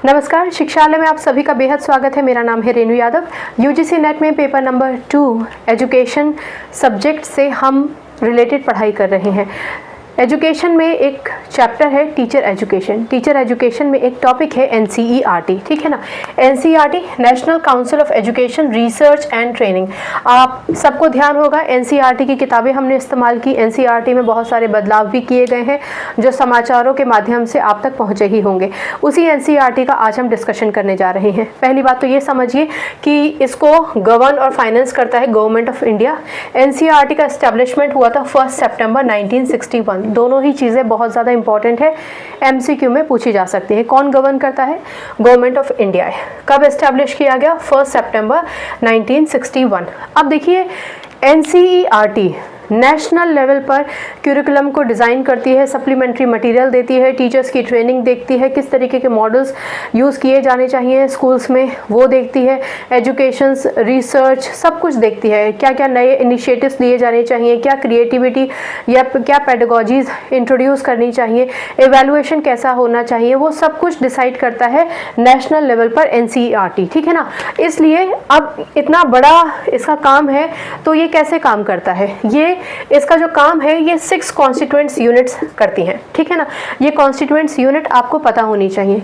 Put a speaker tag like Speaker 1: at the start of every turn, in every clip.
Speaker 1: नमस्कार, शिक्षालय में आप सभी का बेहद स्वागत है। मेरा नाम है रेणु यादव। यूजीसी नेट में पेपर नंबर 2 एजुकेशन सब्जेक्ट से हम रिलेटेड पढ़ाई कर रहे हैं। एजुकेशन में एक चैप्टर है टीचर एजुकेशन। टीचर एजुकेशन में एक टॉपिक है एनसीईआरटी, ठीक है ना। NCERT national council of education research and training. आप सबको ध्यान होगा एनसीईआरटी की किताबें हमने इस्तेमाल की। एनसीईआरटी में बहुत सारे बदलाव भी किए गए हैं जो समाचारों के माध्यम से आप तक पहुँचे ही होंगे। उसी एनसीईआरटी का आज हम डिस्कशन करने जा रहे हैं। पहली बात तो ये समझिए कि इसको गवर्न और फाइनेंस करता है गवर्नमेंट ऑफ इंडिया। एनसीईआरटी का एस्टेब्लिशमेंट हुआ था 1 सितंबर 1961। दोनों ही चीज़ें बहुत ज़्यादा इंपॉर्टेंट है, एमसीक्यू में पूछी जा सकती है। कौन गवर्न करता है? गवर्नमेंट ऑफ इंडिया है। कब एस्टैब्लिश किया गया? 1 सितंबर 1961। अब देखिए एनसीईआरटी नेशनल लेवल पर क्यूरिकुलम को डिज़ाइन करती है, सप्लीमेंट्री मटेरियल देती है, टीचर्स की ट्रेनिंग देखती है, किस तरीके के मॉडल्स यूज़ किए जाने चाहिए स्कूल्स में वो देखती है, एजुकेशन रिसर्च सब कुछ देखती है, क्या क्या नए इनिशिएटिव्स लिए जाने चाहिए, क्या क्रिएटिविटी या क्या पेडागोजीज इंट्रोड्यूस करनी चाहिए, एवेलुएशन कैसा होना चाहिए, वो सब कुछ डिसाइड करता है नेशनल लेवल पर एनसीईआरटी, ठीक है ना। इसलिए अब इतना बड़ा इसका काम है तो ये कैसे काम करता है? ये इसका जो काम है ये 6 कॉन्स्टिट्यूएंट्स यूनिट्स करती हैं, ठीक है ना। ये कॉन्स्टिट्यूएंट्स यूनिट आपको पता होनी चाहिए।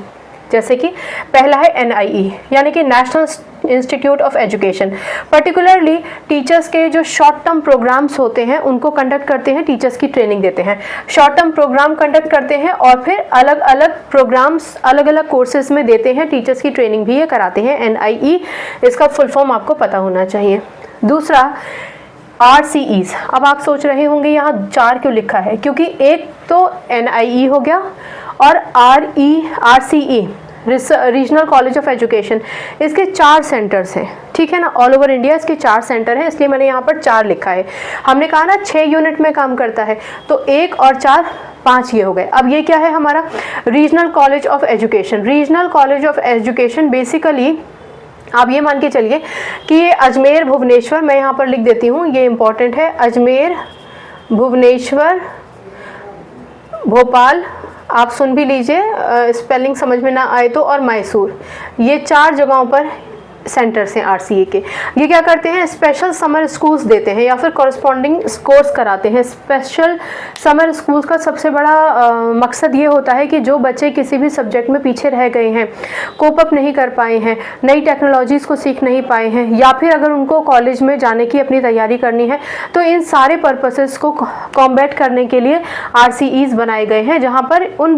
Speaker 1: जैसे कि पहला है एनआईई यानी कि national institute of education. Particularly teachers के जो शॉर्ट टर्म प्रोग्राम्स होते हैं उनको कंडक्ट करते हैं, टीचर्स की ट्रेनिंग देते हैं, शॉर्ट टर्म प्रोग्राम कंडक्ट करते हैं और फिर अलग अलग प्रोग्राम्स अलग अलग कोर्सेज में देते हैं, टीचर्स की ट्रेनिंग भी ये कराते हैं। एनआईई इसका फुल फॉर्म आपको पता होना चाहिए। दूसरा RCEs। अब आप सोच रहे होंगे यहाँ 4 क्यों लिखा है? क्योंकि एक तो NIE हो गया और RCE regional college of education, इसके 4 सेंटर्स हैं, ठीक है ना। ऑल ओवर इंडिया इसके 4 सेंटर हैं, इसलिए मैंने यहाँ पर 4 लिखा है। हमने कहा ना 6 यूनिट में काम करता है, तो 1 और 4 5 ये हो गए। अब ये क्या है हमारा? Regional college of education. Regional college of education basically आप ये मान के चलिए कि ये अजमेर भुवनेश्वर, मैं यहाँ पर लिख देती हूँ, ये इम्पॉर्टेंट है, अजमेर भुवनेश्वर भोपाल, आप सुन भी लीजिए स्पेलिंग समझ में ना आए तो, और मैसूर, ये 4 जगहों पर सेंटर्स हैं आरसीए के। ये क्या करते हैं? स्पेशल समर स्कूल्स देते हैं या फिर कॉरस्पॉन्डिंग कोर्स कराते हैं। स्पेशल समर स्कूल्स का सबसे बड़ा मकसद ये होता है कि जो बच्चे किसी भी सब्जेक्ट में पीछे रह गए हैं, कोप अप नहीं कर पाए हैं, नई टेक्नोलॉजीज़ को सीख नहीं पाए हैं, या फिर अगर उनको कॉलेज में जाने की अपनी तैयारी करनी है, तो इन सारे पर्पसेस को कॉम्बैट करने के लिए RCEs बनाए गए हैं, जहाँ पर उन